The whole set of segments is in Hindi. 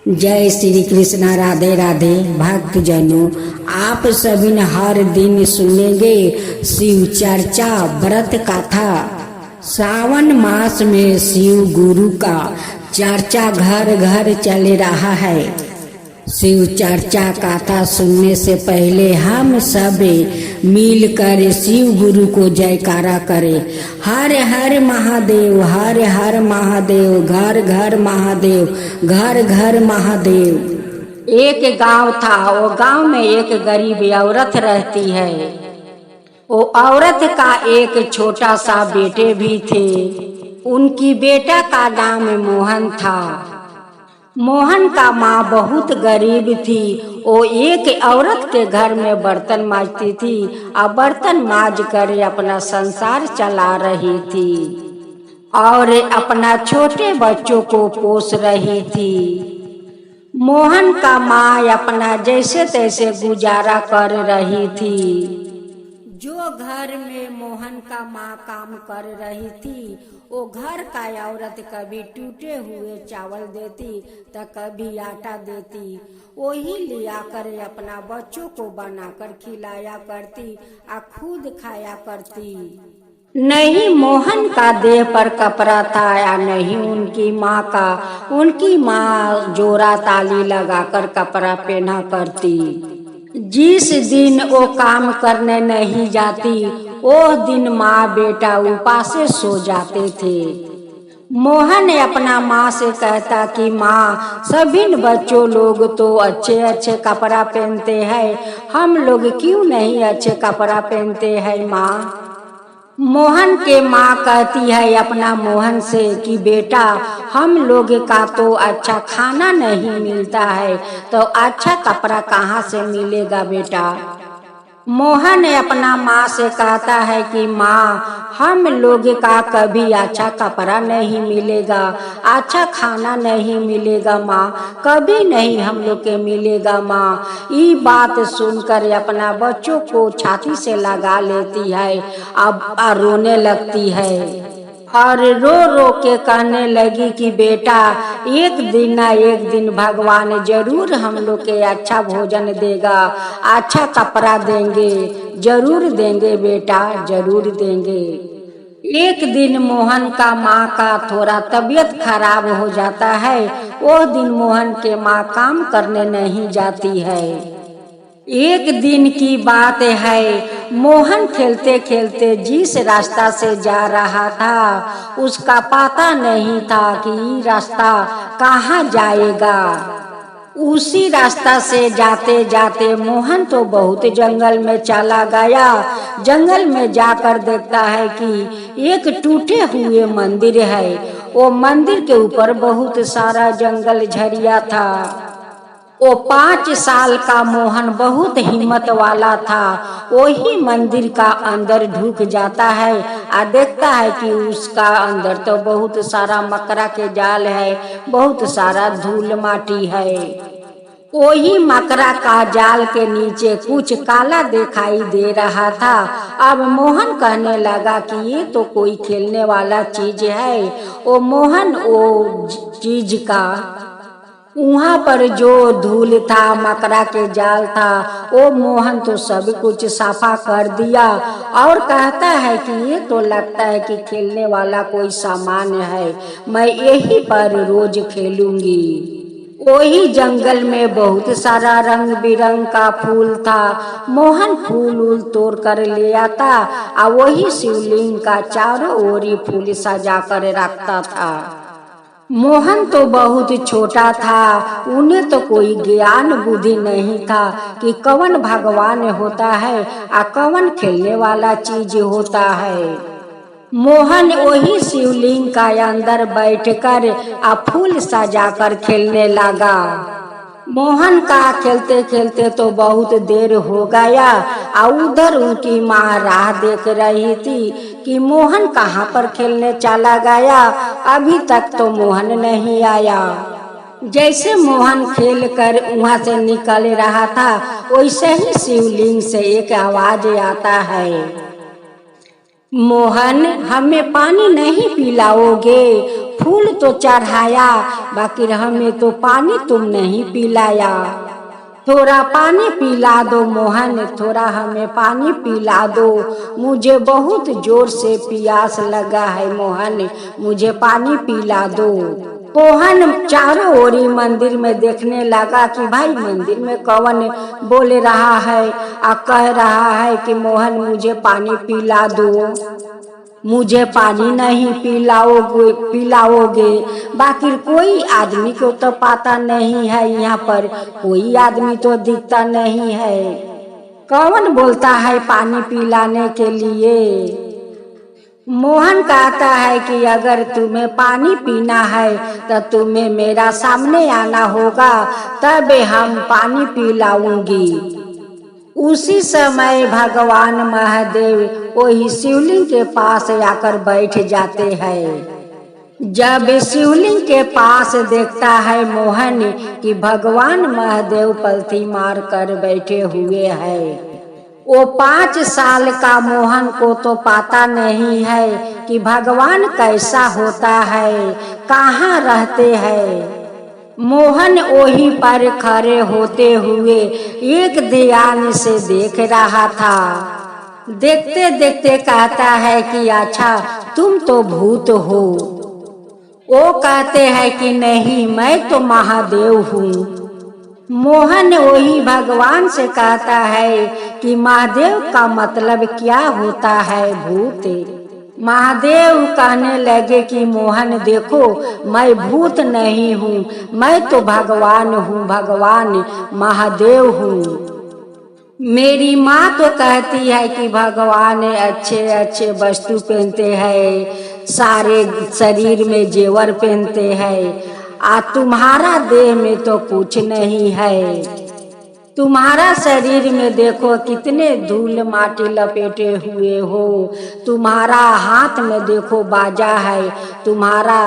जय श्री कृष्णा। राधे राधे भक्त जनों, आप सभी ने हर दिन सुनेंगे शिव चर्चा व्रत कथा। सावन मास में शिव गुरु का चर्चा घर घर चल रहा है। शिव चर्चा कथा सुनने से पहले हम सब मिलकर शिव गुरु को जयकारा करें। हर हर महादेव, हर हर महादेव, घर घर महादेव, घर घर महादेव। एक गांव था, वो गांव में एक गरीब औरत रहती है। वो औरत का एक छोटा सा बेटे भी थे। उनकी बेटा का नाम मोहन था। मोहन का माँ बहुत गरीब थी। वो एक औरत के घर में बर्तन मांजती थी और बर्तन मांज कर अपना संसार चला रही थी और अपना छोटे बच्चों को पोस रही थी। मोहन का माँ अपना जैसे तैसे गुजारा कर रही थी। जो घर में मोहन का माँ काम कर रही थी, वो घर का औरत कभी टूटे हुए चावल देती तो कभी आटा देती। वही लिया कर अपना बच्चों को बनाकर खिलाया करती और खुद खाया करती। नहीं मोहन का देह पर कपड़ा था या नहीं उनकी माँ का। उनकी माँ जोरा ताली लगाकर कपड़ा पहना करती। जिस दिन वो काम करने नहीं जाती, वो दिन माँ बेटा उपासे सो जाते थे। मोहन अपना माँ से कहता कि माँ, सभी बच्चों लोग तो अच्छे अच्छे कपड़ा पहनते हैं, हम लोग क्यों नहीं अच्छे कपड़ा पहनते हैं माँ। मोहन के माँ कहती है अपना मोहन से कि बेटा, हम लोग का तो अच्छा खाना नहीं मिलता है, तो अच्छा कपड़ा कहाँ से मिलेगा बेटा। मोहन अपना माँ से कहता है कि माँ, हम लोग का कभी अच्छा कपड़ा नहीं मिलेगा, अच्छा खाना नहीं मिलेगा माँ, कभी नहीं हम लोग के मिलेगा माँ। ये बात सुनकर अपना बच्चों को छाती से लगा लेती है, अब रोने लगती है और रो रो के कहने लगी कि बेटा, एक दिन ना एक दिन भगवान जरूर हम लोग के अच्छा भोजन देगा, अच्छा कपड़ा देंगे, जरूर देंगे बेटा, जरूर देंगे। एक दिन मोहन का माँ का थोड़ा तबीयत खराब हो जाता है। वो दिन मोहन के माँ काम करने नहीं जाती है। एक दिन की बात है, मोहन खेलते खेलते जिस रास्ता से जा रहा था, उसका पता नहीं था कि रास्ता कहाँ जाएगा। उसी रास्ता से जाते जाते मोहन तो बहुत जंगल में चला गया। जंगल में जाकर देखता है कि एक टूटे हुए मंदिर है। वो मंदिर के ऊपर बहुत सारा जंगल झड़िया था। वो 5 साल का मोहन बहुत हिम्मत वाला था। वही मंदिर का अंदर ढुक जाता है और देखता है कि उसका अंदर तो बहुत सारा मकरा के जाल है, बहुत सारा धूल माटी है। वही मकरा का जाल के नीचे कुछ काला दिखाई दे रहा था। अब मोहन कहने लगा कि ये तो कोई खेलने वाला चीज है। वो मोहन वो चीज का वहाँ पर जो धूल था, मकरा के जाल था, वो मोहन तो सब कुछ साफा कर दिया और कहता है कि ये तो लगता है कि खेलने वाला कोई सामान है, मैं यही पर रोज खेलूंगी। वही जंगल में बहुत सारा रंग बिरंग का फूल था। मोहन फूल उल तोड़ कर ले आता और वही शिवलिंग का चारों ओर फूल सजा कर रखता था। मोहन तो बहुत छोटा था, उन्हें तो कोई ज्ञान बुद्धि नहीं था कि कौन भगवान होता है और कौन खेलने वाला चीज होता है। मोहन वही शिवलिंग का अंदर बैठकर आ फूल सजाकर खेलने लगा। मोहन का खेलते खेलते तो बहुत देर हो गया और उधर उनकी माँ राह देख रही थी कि मोहन कहाँ पर खेलने चला गया। अभी तक तो मोहन नहीं आया। जैसे मोहन खेल कर वहाँ से निकल रहा था, वैसे ही शिवलिंग से एक आवाज आता है, मोहन, हमें पानी नहीं पिलाओगे? फूल तो चढ़ाया, बाकी हमें तो पानी तुम नहीं पिलाया। थोड़ा पानी पिला दो मोहन, थोड़ा हमें पानी पिला दो, मुझे बहुत जोर से प्यास लगा है मोहन, मुझे पानी पिला दो। मोहन चारों ओरी मंदिर में देखने लगा कि भाई मंदिर में कौन बोल रहा है और कह रहा है कि मोहन मुझे पानी पिला दो, मुझे पानी नहीं पिलाओगे। बाकी कोई आदमी को तो पता नहीं है, यहाँ पर कोई आदमी तो दिखता नहीं है, कौन बोलता है पानी पिलाने के लिए। मोहन कहता है कि अगर तुम्हें पानी पीना है तो तुम्हें मेरा सामने आना होगा, तब हम पानी पिलाऊंगी। उसी समय भगवान महादेव वही शिवलिंग के पास आकर बैठ जाते हैं। जब शिवलिंग के पास देखता है मोहन कि भगवान महादेव पलथी मार कर बैठे हुए हैं, वो 5 साल का मोहन को तो पता नहीं है कि भगवान कैसा होता है, कहाँ रहते हैं। मोहन वही पर खड़े होते हुए एक ध्यान से देख रहा था। देखते देखते कहता है कि अच्छा तुम तो भूत हो। वो कहते हैं कि नहीं मैं तो महादेव हूँ। मोहन वही भगवान से कहता है कि महादेव का मतलब क्या होता है भूत। महादेव कहने लगे कि मोहन देखो मैं भूत नहीं हूँ, मैं तो भगवान हूँ, भगवान महादेव हूँ। मेरी माँ तो कहती है कि भगवान अच्छे अच्छे वस्तु पहनते हैं, सारे शरीर में जेवर पहनते हैं, तुम्हारा देह में तो कुछ नहीं है। तुम्हारा शरीर में देखो कितने धूल माटी लपेटे हुए हो, तुम्हारा हाथ में देखो बाजा है, तुम्हारा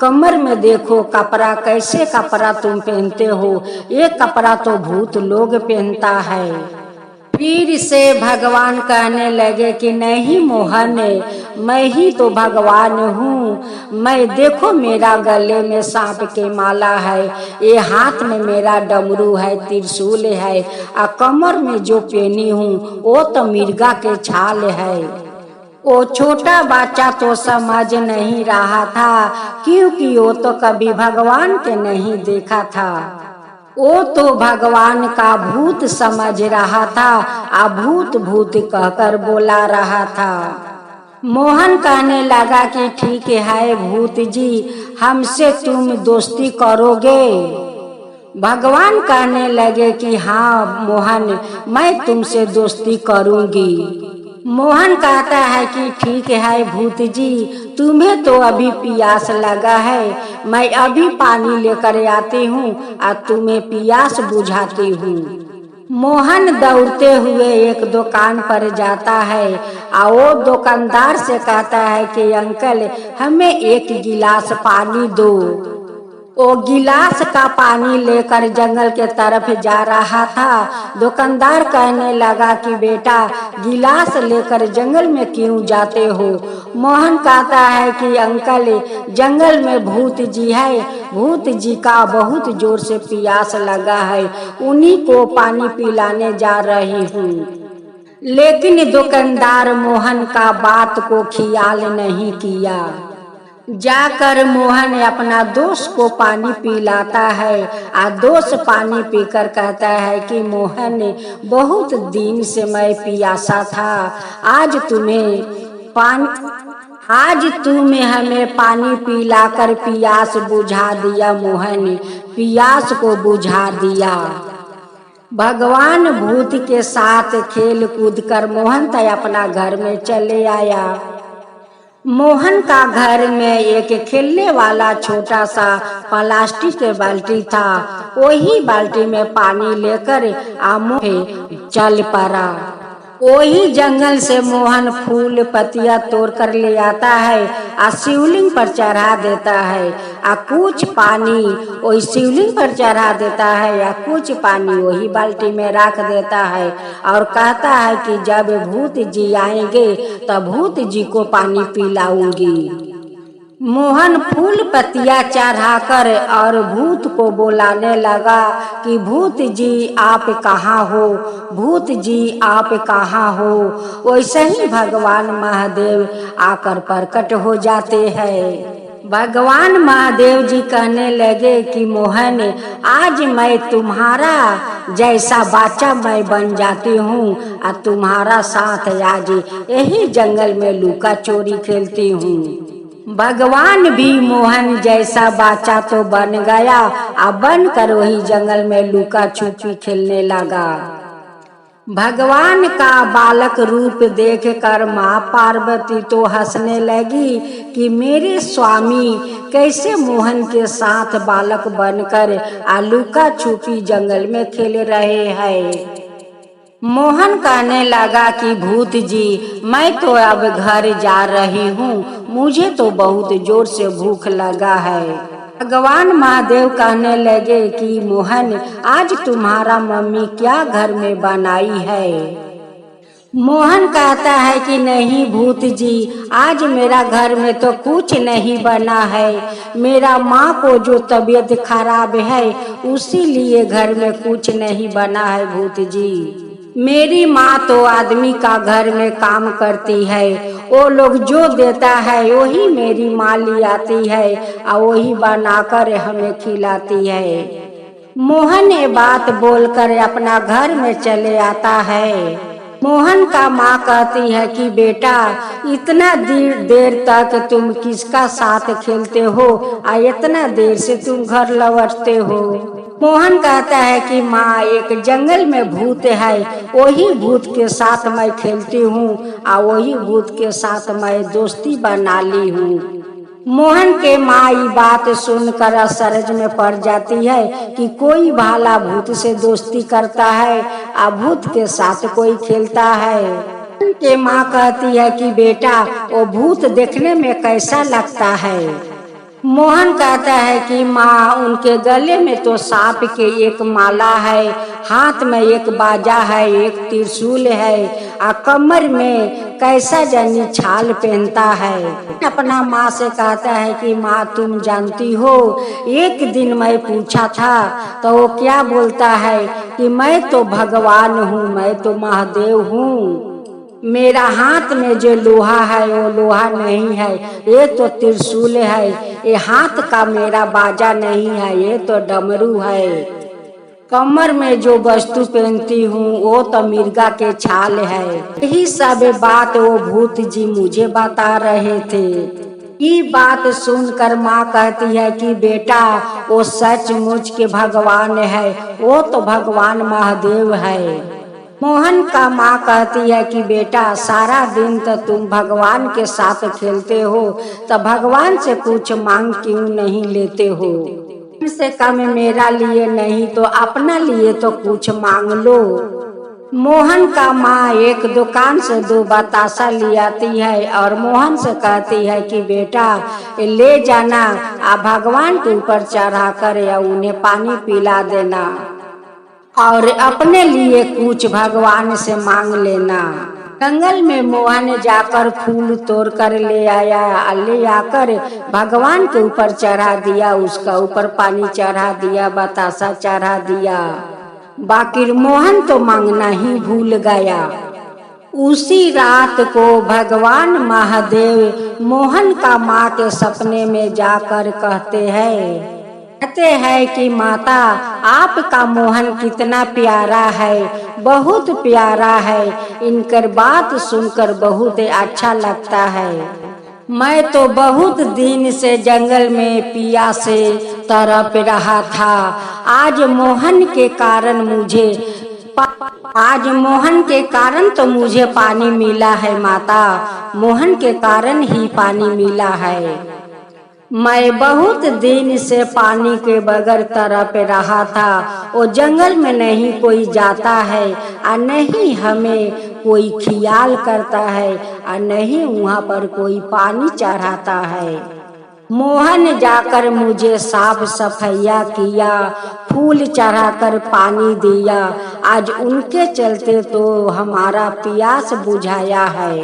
कमर में देखो कपड़ा, कैसे कपड़ा तुम पहनते हो, ये कपड़ा तो भूत लोग पहनता है। फिर से भगवान कहने लगे कि नहीं मोहन मैं ही तो भगवान हूँ। मैं देखो मेरा गले में सांप के माला है, ये हाथ में मेरा डमरू है, त्रिशूल है, और कमर में जो पहनी हूँ वो तो मिर्गा के छाल है। वो छोटा बच्चा तो समझ नहीं रहा था क्योंकि वो तो कभी भगवान के नहीं देखा था। वो तो भगवान का भूत समझ रहा था, भूत भूत कहकर बोला रहा था। मोहन कहने लगा कि ठीक है भूत जी, हमसे तुम दोस्ती करोगे। भगवान कहने लगे कि हाँ मोहन मैं तुमसे दोस्ती करूंगी। मोहन कहता है कि ठीक है भूत जी, तुम्हें तो अभी प्यास लगा है, मैं अभी पानी लेकर आती हूँ और तुम्हें प्यास बुझाती हूँ। मोहन दौड़ते हुए एक दुकान पर जाता है और वो दुकानदार से कहता है कि अंकल हमें 1 गिलास पानी दो। वो गिलास का पानी लेकर जंगल के तरफ जा रहा था। दुकानदार कहने लगा कि बेटा गिलास लेकर जंगल में क्यों जाते हो। मोहन कहता है कि अंकल जंगल में भूत जी है, भूत जी का बहुत जोर से प्यास लगा है, उन्हीं को पानी पिलाने जा रही हूँ। लेकिन दुकानदार मोहन का बात को ख्याल नहीं किया। जाकर मोहन अपना दोस्त को पानी पिलाता है और दोस्त पानी पीकर कहता है कि मोहन बहुत दिन से मैं प्यासा था, आज तुम्हें हमें पानी पिलाकर प्यास बुझा दिया। मोहन प्यास को बुझा दिया। भगवान भूत के साथ खेल कूद कर मोहन तय अपना घर में चले आया। मोहन का घर में एक खेलने वाला छोटा सा प्लास्टिक के बाल्टी था। वही बाल्टी में पानी लेकर मोहन चल पड़ा। वही जंगल से मोहन फूल पत्तियां तोड़ कर ले आता है और शिवलिंग पर चढ़ा देता है और कुछ पानी वही शिवलिंग पर चढ़ा देता है या कुछ पानी वही बाल्टी में रख देता है और कहता है कि जब भूत जी आएंगे तब भूत जी को पानी पिलाऊंगी। मोहन फूल पत्तियां चढ़ाकर और भूत को बुलाने लगा कि भूत जी आप कहाँ हो, भूत जी आप कहाँ हो। वैसे ही भगवान महादेव आकर प्रकट हो जाते हैं। भगवान महादेव जी कहने लगे कि मोहन आज मैं तुम्हारा जैसा बच्चा मैं बन जाती हूँ और तुम्हारा साथ आज यही जंगल में लुका चोरी खेलती हूँ। भगवान भी मोहन जैसा बच्चा तो बन गया और बनकर वही जंगल में लुका छुपी खेलने लगा। भगवान का बालक रूप देखकर माँ पार्वती तो हंसने लगी कि मेरे स्वामी कैसे मोहन के साथ बालक बनकर लुका छुपी जंगल में खेल रहे हैं। मोहन कहने लगा कि भूत जी मैं तो अब घर जा रही हूँ, मुझे तो बहुत जोर से भूख लगा है। भगवान महादेव कहने लगे कि मोहन आज तुम्हारा मम्मी क्या घर में बनाई है। मोहन कहता है कि नहीं भूत जी आज मेरा घर में तो कुछ नहीं बना है, मेरा माँ को जो तबीयत खराब है उसी लिए घर में कुछ नहीं बना है भूत जी। मेरी माँ तो आदमी का घर में काम करती है, वो लोग जो देता है वही मेरी माँ ले आती है और वही बनाकर हमें खिलाती है। मोहन ये बात बोलकर अपना घर में चले आता है। मोहन का माँ कहती है कि बेटा इतना देर तक तुम किसका साथ खेलते हो और इतना देर से तुम घर लौटते हो। मोहन कहता है कि माँ एक जंगल में भूत है, वही भूत के साथ मैं खेलती हूँ और वही भूत के साथ मैं दोस्ती बना ली हूँ। मोहन के माँ ये बात सुनकर अचरज में पड़ जाती है कि कोई भाला भूत से दोस्ती करता है और भूत के साथ कोई खेलता है। मोहन के माँ कहती है कि बेटा वो भूत देखने में कैसा लगता है। मोहन कहता है कि माँ उनके गले में तो सांप के एक माला है, हाथ में एक बाजा है, एक त्रिशूल है और कमर में कैसा जानी छाल पहनता है। अपना माँ से कहता है कि माँ तुम जानती हो एक दिन मैं पूछा था तो वो क्या बोलता है कि मैं तो भगवान हूँ, मैं तो महादेव हूँ, मेरा हाथ में जो लोहा है वो लोहा नहीं है, ये तो त्रिशूल है, ये हाथ का मेरा बाजा नहीं है, ये तो डमरू है, कमर में जो वस्तु पहनती हूँ वो तो मिर्गा के छाल है। यही सब बात वो भूत जी मुझे बता रहे थे। ये बात सुनकर माँ कहती है कि बेटा वो सचमुच के भगवान है, वो तो भगवान महादेव है। मोहन का माँ कहती है कि बेटा सारा दिन तो तुम भगवान के साथ खेलते हो तो भगवान से कुछ मांग क्यों नहीं लेते हो, कम से कम मेरा लिए नहीं तो अपना लिए तो कुछ मांग लो। मोहन का माँ एक दुकान से 2 बतासा ले आती है और मोहन से कहती है कि बेटा ले जाना आप भगवान के ऊपर चढ़ा कर या उन्हें पानी पिला देना और अपने लिए कुछ भगवान से मांग लेना। जंगल में मोहन जाकर फूल तोड़ कर ले आया, ले आकर भगवान के ऊपर चढ़ा दिया, उसका ऊपर पानी चढ़ा दिया, बतासा चढ़ा दिया। बाकी मोहन तो मांगना ही भूल गया। उसी रात को भगवान महादेव मोहन का माँ के सपने में जाकर कहते हैं कि माता आपका मोहन कितना प्यारा है, बहुत प्यारा है, इनकर बात सुनकर बहुत अच्छा लगता है। मैं तो बहुत दिन से जंगल में पिया से तड़प रहा था, आज मोहन के कारण तो मुझे पानी मिला है माता, मोहन के कारण ही पानी मिला है। मैं बहुत दिन से पानी के बगैर तड़प रहा था, वो जंगल में नहीं कोई जाता है और नहीं हमें कोई ख्याल करता है और नहीं वहाँ पर कोई पानी चढ़ाता है। मोहन जाकर मुझे साफ सफाइया किया, फूल चढ़ाकर पानी दिया, आज उनके चलते तो हमारा प्यास बुझाया है,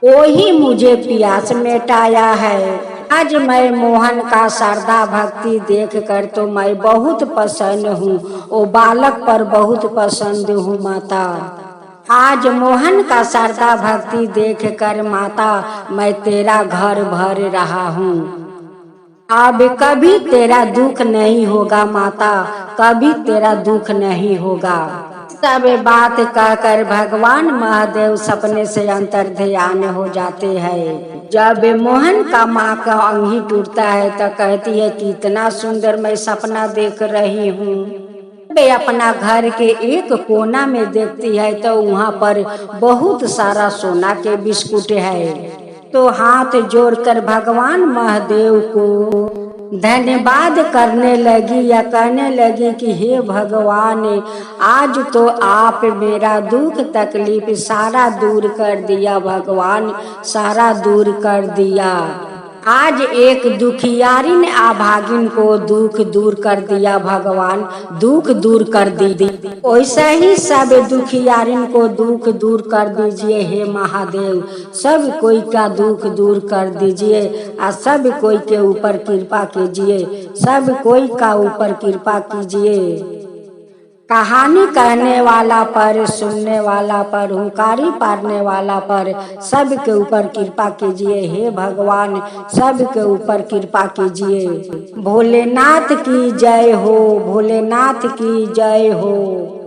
वही मुझे प्यास मिटाया है। आज मैं मोहन का श्रद्धा भक्ति देख कर तो मैं बहुत प्रसन्न हूँ, ओ बालक पर बहुत पसंद हूँ माता। आज मोहन का श्रद्धा भक्ति देख कर माता मैं तेरा घर भर रहा हूँ। अब कभी तेरा दुख नहीं होगा माता, कभी तेरा दुख नहीं होगा। सब बात कहकर भगवान महादेव सपने से अंतर्ध्यान हो जाते हैं। जब मोहन का माँ का अंगी टूटता है तो कहती है कि इतना सुंदर मैं सपना देख रही हूँ। वे अपना घर के एक कोना में देखती है तो वहाँ पर बहुत सारा सोना के बिस्कुट है। तो हाथ जोड़कर भगवान महादेव को धन्यवाद करने लगी या कहने लगी कि हे भगवान, आज तो आप मेरा दुख तकलीफ सारा दूर कर दिया भगवान, सारा दूर कर दिया। आज एक दुखियारिन अभागिन को दुख दूर कर दिया भगवान, दुख दूर कर दी। वैसा ही सब दुखियारिन को दुख दूर कर दीजिए हे महादेव, सब कोई का दुख दूर कर दीजिए और सब कोई के ऊपर कृपा कीजिए, सब कोई का ऊपर कृपा कीजिए। कहानी कहने वाला पर, सुनने वाला पर, हुंकारी पारने वाला पर सब के ऊपर कृपा कीजिए हे भगवान, सब के ऊपर कृपा कीजिए। भोलेनाथ की जय हो, भोलेनाथ की जय हो।